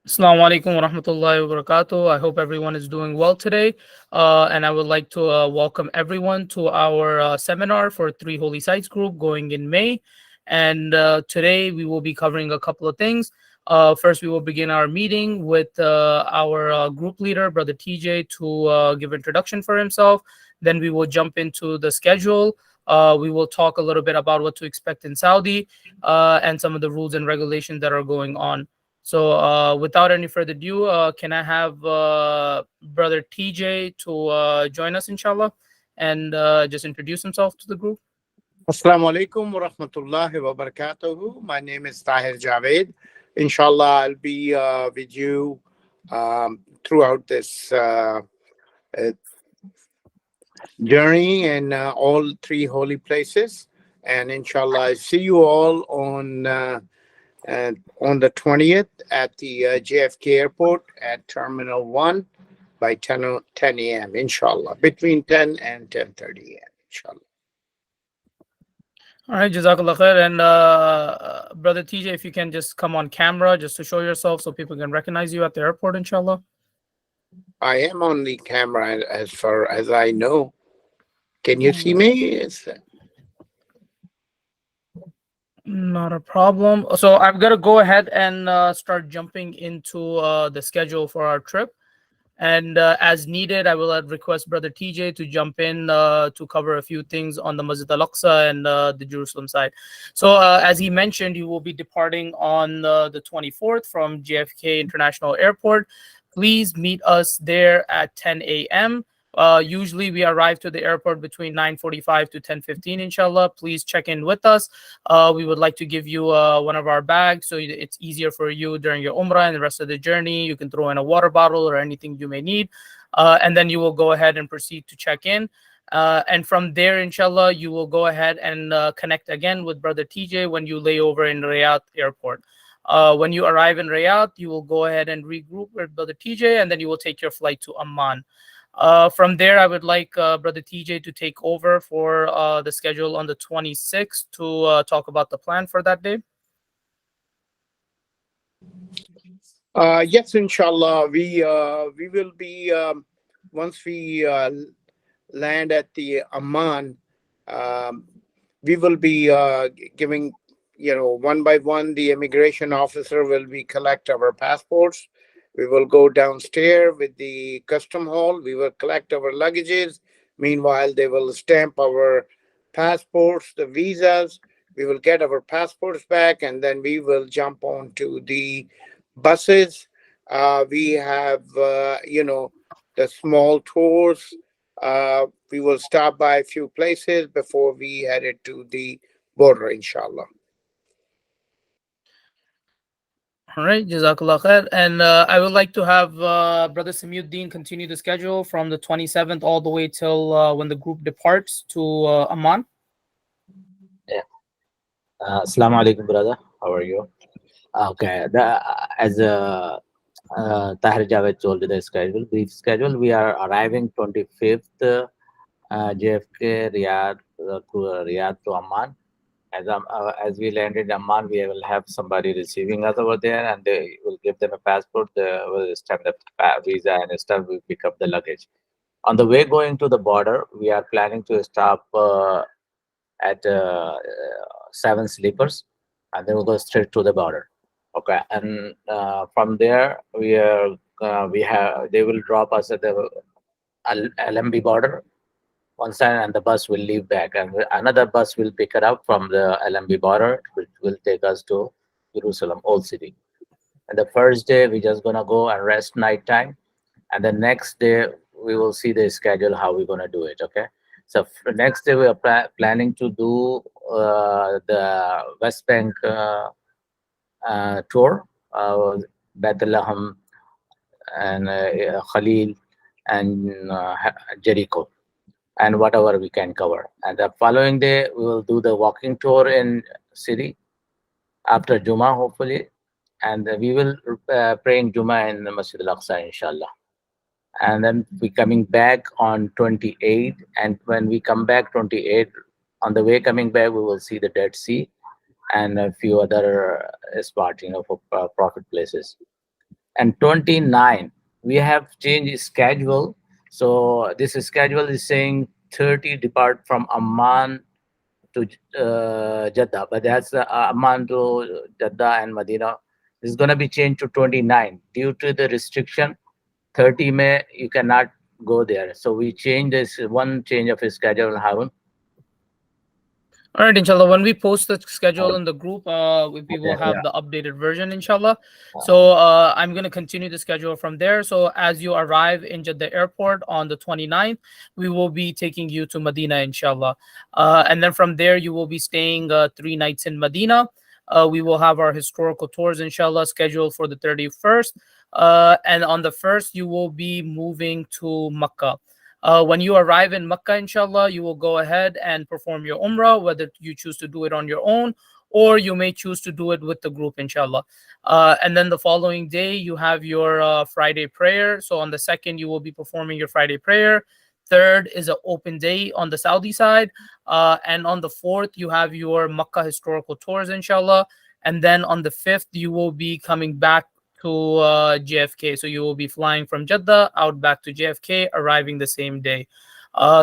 Assalamu alaikum wa rahmatullahi wa barakatuh. I hope everyone is doing well today. And I would like to welcome everyone to our seminar for Three Holy Sites Group going in May. And today we will be covering a couple of things. First, we will begin our meeting with our group leader, Brother TJ, to give introduction for himself. Then we will jump into the schedule. We will talk a little bit about what to expect in Saudi and some of the rules and regulations that are going on. So, without any further ado, can I have Brother TJ to join us, inshallah, and just introduce himself to the group? Assalamu alaikum wa rahmatullahi wa barakatuhu. My name is Tahir Javed. Inshallah, I'll be with you throughout this uh, journey in all three holy places. And inshallah, I see you all on the 20th at the JFK Airport at Terminal 1 by 10 a.m. Inshallah, between 10 and 10:30 a.m. Inshallah. All right, Jazakallah khair. And Brother TJ, if you can just come on camera just to show yourself so people can recognize you at the airport, inshallah. I am on the camera as far as I know. Can you see me? Not a problem. So I'm gonna go ahead and start jumping into the schedule for our trip. And as needed, I will request Brother TJ to jump in to cover a few things on the Masjid Al-Aqsa and the Jerusalem side. So as he mentioned, you will be departing on the 24th from JFK International Airport. Please meet us there at 10 a.m. Usually we arrive to the airport between 9:45 to 10:15, inshallah. Please check in with us. We would like to give you one of our bags so it's easier for you during your umrah and the rest of the journey. You can throw in a water bottle or anything you may need. And then you will go ahead and proceed to check in. And from there, inshallah, you will go ahead and connect again with Brother TJ when you lay over in Riyadh Airport. When you arrive in Riyadh, you will go ahead and regroup with Brother TJ, and then you will take your flight to Amman. From there, I would like Brother TJ to take over for the schedule on the 26th to talk about the plan for that day. Yes, inshallah. We will be once we land at the Amman. We will be giving, one by one. The immigration officer will be collect our passports. We will go downstairs with the custom hall. We will collect our luggages. Meanwhile, they will stamp our passports, the visas. We will get our passports back, and then we will jump on to the buses. We have, the small tours. We will stop by a few places before we headed to the border, inshallah. All right, Jazakallah khair. And I would like to have Brother Samiuddin continue the schedule from the 27th all the way till when the group departs to Amman. Yeah. Assalamu alaikum, brother. How are you? Okay. As Tahir Javed told you the schedule, brief schedule, we are arriving 25th JFK Riyadh to Amman. As we landed in Amman, we will have somebody receiving us over there, and they will give them a passport. They will stamp the visa and stuff. We pick up the luggage. On the way going to the border, we are planning to stop at 7 sleepers, and then we'll go straight to the border. Okay, and from there we have they will drop us at the LMB border one side, and the bus will leave back, and another bus will pick it up from the LMB border, which will take us to Jerusalem, Old City. And the first day we're just gonna go and rest nighttime, and the next day we will see the schedule how we're gonna do it. Okay, so next day we are planning to do the West Bank tour, Bethlehem and Khalil and Jericho, and whatever we can cover. And the following day, we will do the walking tour in city after Juma, hopefully. And we will praying Juma in the Masjid Al-Aqsa, inshallah. And then we coming back on 28. And when we come back 28, on the way coming back, we will see the Dead Sea and a few other spots, for prophet places. And 29, we have changed schedule. So this schedule is saying 30 depart from Amman to Jeddah, but that's Amman to Jeddah and Medina. This is going to be changed to 29 due to the restriction. 30 May, you cannot go there. So we change this one change of his schedule, Harun. All right, inshallah. When we post the schedule in the group, we will Okay, have yeah. the updated version, inshallah. So I'm going to continue the schedule from there. So as you arrive in Jeddah airport on the 29th, we will be taking you to Medina, inshallah. And then from there, you will be staying 3 nights in Medina. We will have our historical tours, inshallah, scheduled for the 31st. And on the 1st, you will be moving to Makkah. When you arrive in Makkah, inshallah, you will go ahead and perform your umrah, whether you choose to do it on your own or you may choose to do it with the group, inshallah. And then the following day, you have your Friday prayer. So on the 2nd, you will be performing your Friday prayer. 3rd is an open day on the Saudi side. And on the 4th, you have your Makkah historical tours, inshallah. And then on the 5th, you will be coming back to JFK. So you will be flying from Jeddah out back to JFK, arriving the same day.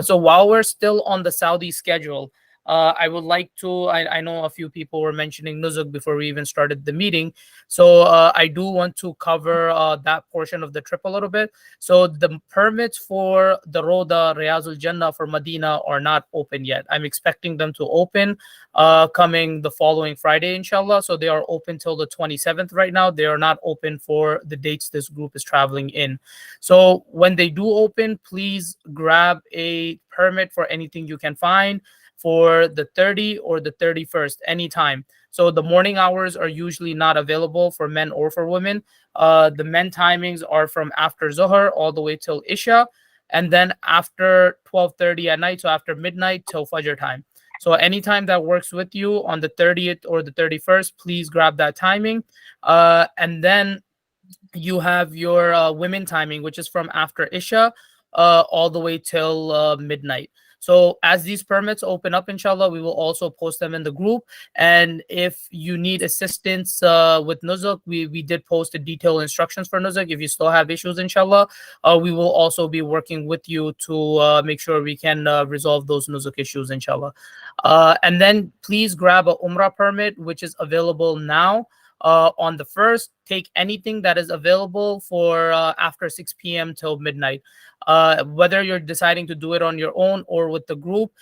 So while we're still on the Saudi schedule, I would like to, I know a few people were mentioning Nuzuk before we even started the meeting. So I do want to cover that portion of the trip a little bit. So the permits for the Roda Riyazul Jannah for Medina are not open yet. I'm expecting them to open coming the following Friday, inshallah. So they are open till the 27th right now. They are not open for the dates this group is traveling in. So when they do open, please grab a permit for anything you can find for the 30 or the 31st, anytime. So the morning hours are usually not available for men or for women. The men timings are from after Zohar all the way till Isha, and then after 12:30 at night, so after midnight till Fajr time. So anytime that works with you on the 30th or the 31st, please grab that timing. And then you have your women timing, which is from after Isha all the way till midnight. So as these permits open up, inshallah, we will also post them in the group. And if you need assistance with Nuzuk, we did post the detailed instructions for Nuzuk. If you still have issues, inshallah, we will also be working with you to make sure we can resolve those Nuzuk issues, inshallah. And then please grab a Umrah permit, which is available now. On the 1st, take anything that is available for after 6 p.m. till midnight. Whether you're deciding to do it on your own or with the group,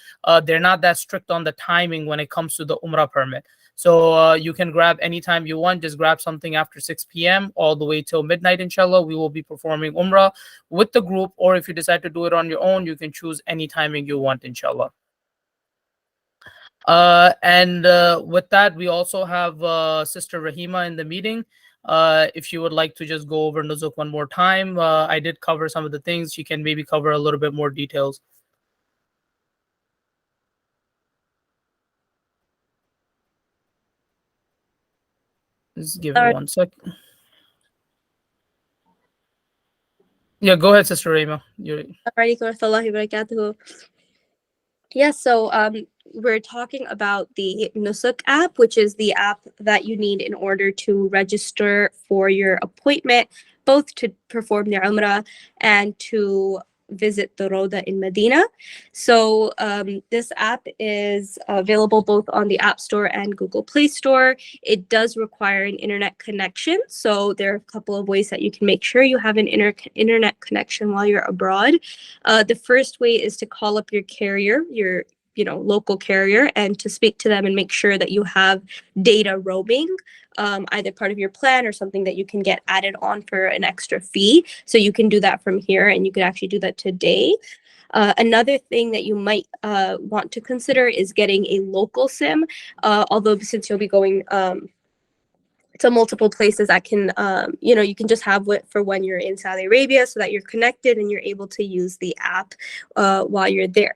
they're not that strict on the timing when it comes to the Umrah permit. So you can grab anytime you want. Just grab something after 6 p.m. all the way till midnight, inshallah. We will be performing Umrah with the group, or if you decide to do it on your own, you can choose any timing you want, inshallah. And with that, we also have Sister Rahima in the meeting. If she would like to just go over Nuzuk one more time, I did cover some of the things. She can maybe cover a little bit more details. Just give me 1 sec. Yeah, go ahead, Sister Rahima. Yeah, so we're talking about the Nusuk app, which is the app that you need in order to register for your appointment, both to perform the Umrah and to visit the Roda in Medina. So this app is available both on the App Store and Google Play Store. It does require an internet connection. So there are a couple of ways that you can make sure you have an internet connection while you're abroad. The first way is to call up your carrier, your local carrier, and to speak to them and make sure that you have data roaming, either part of your plan or something that you can get added on for an extra fee. So you can do that from here, and you can actually do that today. Another thing that you might want to consider is getting a local SIM, although since you'll be going to multiple places, that can, you can just have it for when you're in Saudi Arabia so that you're connected and you're able to use the app while you're there.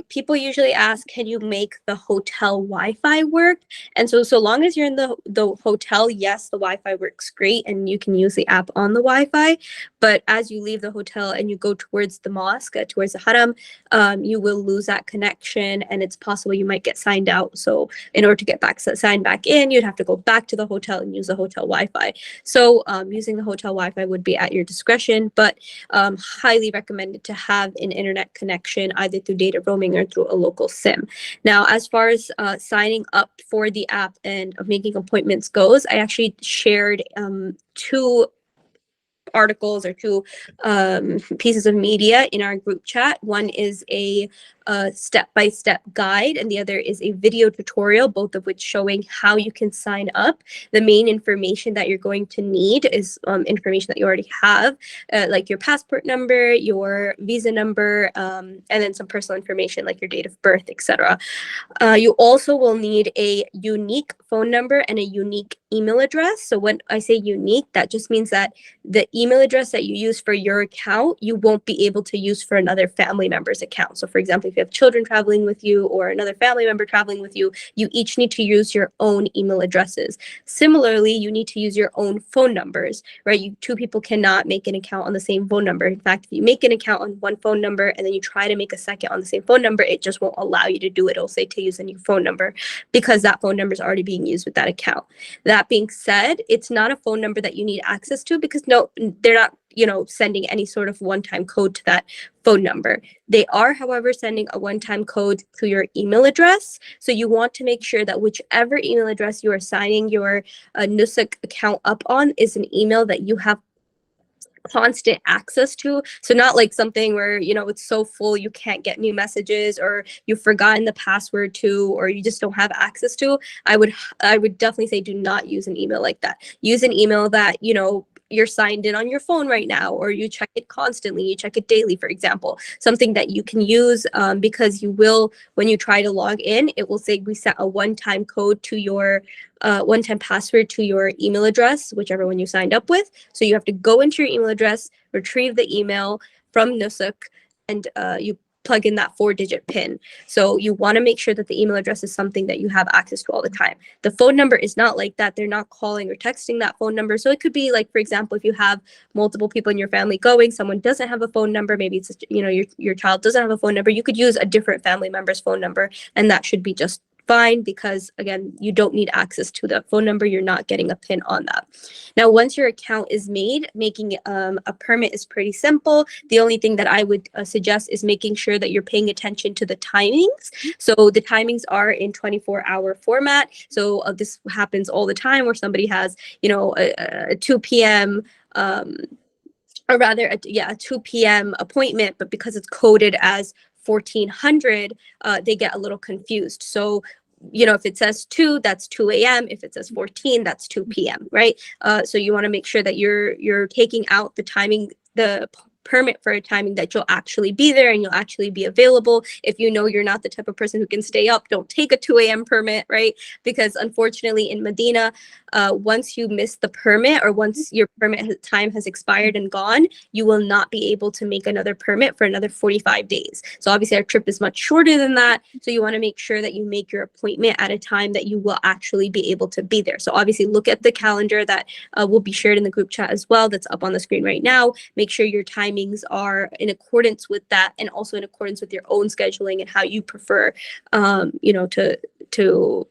People usually ask, can you make the hotel Wi-Fi work? And so long as you're in the hotel, yes, the Wi-Fi works great and you can use the app on the Wi-Fi. But as you leave the hotel and you go towards the mosque, towards the haram, you will lose that connection and it's possible you might get signed out. So in order to get signed back in, you'd have to go back to the hotel and use the hotel Wi-Fi. So using the hotel Wi-Fi would be at your discretion, but highly recommended to have an internet connection either through data roaming or through a local SIM. Now, as far as signing up for the app and making appointments goes, I actually shared 2 articles or 2 pieces of media in our group chat. One is a step-by-step guide and the other is a video tutorial, both of which showing how you can sign up. The main information that you're going to need is information that you already have, like your passport number, your visa number, and then some personal information like your date of birth, etc. You also will need a unique phone number and a unique email address. So when I say unique, that just means that the email address that you use for your account, you won't be able to use for another family member's account. So for example, if you have children traveling with you or another family member traveling with you, you each need to use your own email addresses. Similarly, you need to use your own phone numbers, right? 2 people cannot make an account on the same phone number. In fact, if you make an account on one phone number and then you try to make a second on the same phone number, it just won't allow you to do it. It'll say to use a new phone number because that phone number is already being used with that account. That being said, it's not a phone number that you need access to because they're not, sending any sort of one-time code to that phone number. They are, however, sending a one-time code to your email address. So you want to make sure that whichever email address you are signing your Nusuk account up on is an email that you have constant access to. So not like something where, it's so full you can't get new messages or you've forgotten the password to, or you just don't have access to. I would definitely say do not use an email like that. Use an email that, you're signed in on your phone right now, or you check it constantly, you check it daily, for example, something that you can use because you will, when you try to log in, it will say we set a one-time code to your one-time password to your email address, whichever one you signed up with. So you have to go into your email address, retrieve the email from Nusuk, and you plug in that 4-digit PIN. So you want to make sure that the email address is something that you have access to all the time. The phone number is not like that. They're not calling or texting that phone number. So it could be like, for example, if you have multiple people in your family going, someone doesn't have a phone number, maybe it's, your child doesn't have a phone number, you could use a different family member's phone number, and that should be just fine because, again, you don't need access to the phone number. You're not getting a PIN on that. Now, once your account is made, making a permit is pretty simple. The only thing that I would suggest is making sure that you're paying attention to the timings. So the timings are in 24-hour format. So this happens all the time where somebody has, a 2 p.m. Or rather, a 2 p.m. appointment, but because it's coded as 1400, they get a little confused. So, if it says 2, that's 2 a.m. If it says 14, that's 2 p.m., right? So you want to make sure that you're taking out the timing, the permit for a timing that you'll actually be there and you'll actually be available. If you're not the type of person who can stay up, don't take a 2 a.m. permit, right? Because unfortunately in Medina, once you miss the permit or once your permit time has expired and gone, you will not be able to make another permit for another 45 days. So obviously our trip is much shorter than that. So you want to make sure that you make your appointment at a time that you will actually be able to be there. So obviously look at the calendar that will be shared in the group chat as well. That's up on the screen right now. Make sure your timings are in accordance with that and also in accordance with your own scheduling and how you prefer, to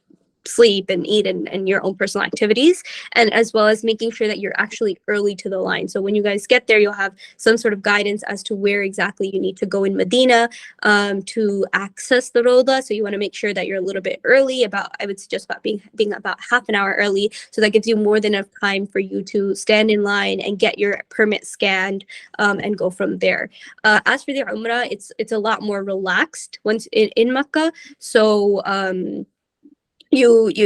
sleep and eat and your own personal activities, and as well as making sure that you're actually early to the line. So when you guys get there, you'll have some sort of guidance as to where exactly you need to go in Medina to access the Roda. So you want to make sure that you're a little bit early, I would suggest about being about half an hour early. So that gives you more than enough time for you to stand in line and get your permit scanned and go from there. As for the Umrah, it's a lot more relaxed once in Makkah. So there's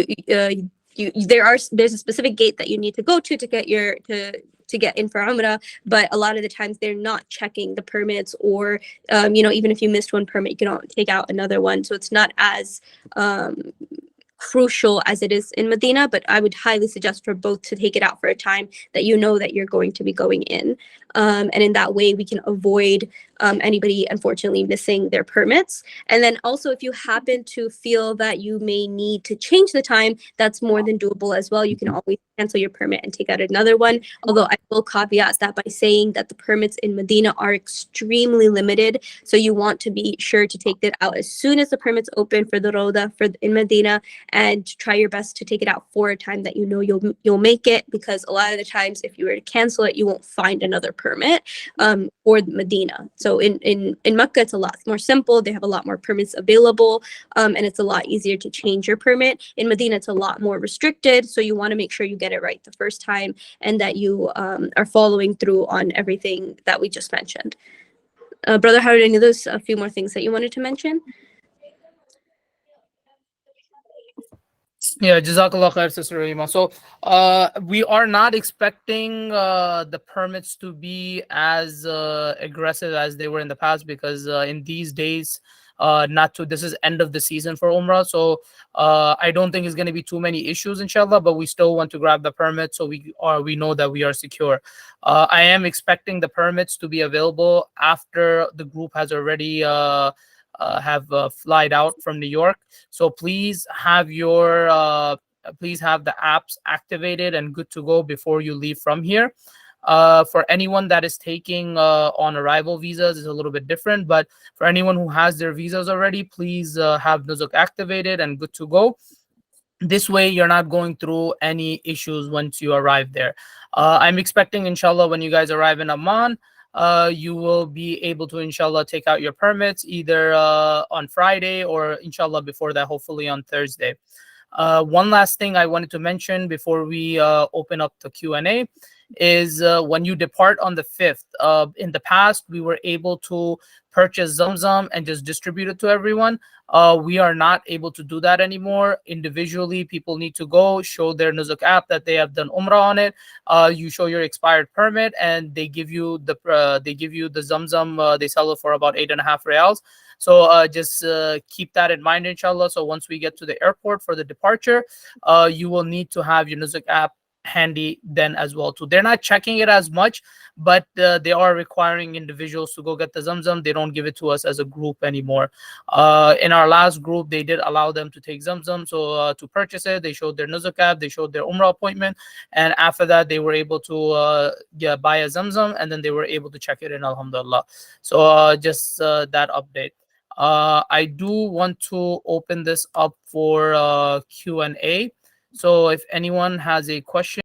a specific gate that you need to go to get to get in for Umrah, but a lot of the times they're not checking the permits, or even if you missed one permit, you can take out another one. So it's not as crucial as it is in Medina, but I would highly suggest for both to take it out for a time that that you're going to be going in. And in that way, we can avoid anybody unfortunately missing their permits. And then also, if you happen to feel that you may need to change the time, that's more than doable as well. You can always cancel your permit and take out another one. Although I will caveat that by saying that the permits in Medina are extremely limited. So you want to be sure to take that out as soon as the permits open for the Roda in Medina, and try your best to take it out for a time that you know you'll make it, because a lot of the times if you were to cancel it, you won't find another permit for Medina. So in Mecca, it's a lot more simple. They have a lot more permits available, and it's a lot easier to change your permit. In Medina, it's a lot more restricted. So you want to make sure you get it right the first time, and that you are following through on everything that we just mentioned. Brother Howard, any of those a few more things that you wanted to mention? Yeah, Jazakallah khair, Sister Rima. So we are not expecting the permits to be as aggressive as they were in the past, because in these days, this is end of the season for Umrah. So I don't think it's going to be too many issues, inshallah, but we still want to grab the permit so we know that we are secure. I am expecting the permits to be available after the group has already flied out from New York. So please have the apps activated and good to go before you leave from here. For anyone that is taking on arrival visas, is a little bit different, but for anyone who has their visas already, please have Nusuk activated and good to go. This way you're not going through any issues once you arrive there. I'm expecting, inshallah, when you guys arrive in Amman, you will be able to, inshallah, take out your permits either on Friday or, inshallah, before that, hopefully on Thursday. One last thing I wanted to mention before we open up the Q&A is when you depart on the 5th, in the past, we were able to purchase Zamzam and just distribute it to everyone. We are not able to do that anymore. Individually, people need to go show their Nusuk app that they have done Umrah on it. You show your expired permit, and they give you the Zamzam. They sell it for about 8.5 riyals. So just keep that in mind, inshallah. So once we get to the airport for the departure, you will need to have your Nusuk app handy then as well too. They're not checking it as much, but they are requiring individuals to go get the Zamzam. They don't give it to us as a group anymore. In our last group, they did allow them to take Zamzam, so to purchase it, they showed their Nusuk app, they showed their Umrah appointment, and after that they were able to buy a Zamzam, and then they were able to check it in, alhamdulillah. So just that update. I do want to open this up for Q&A. So if anyone has a question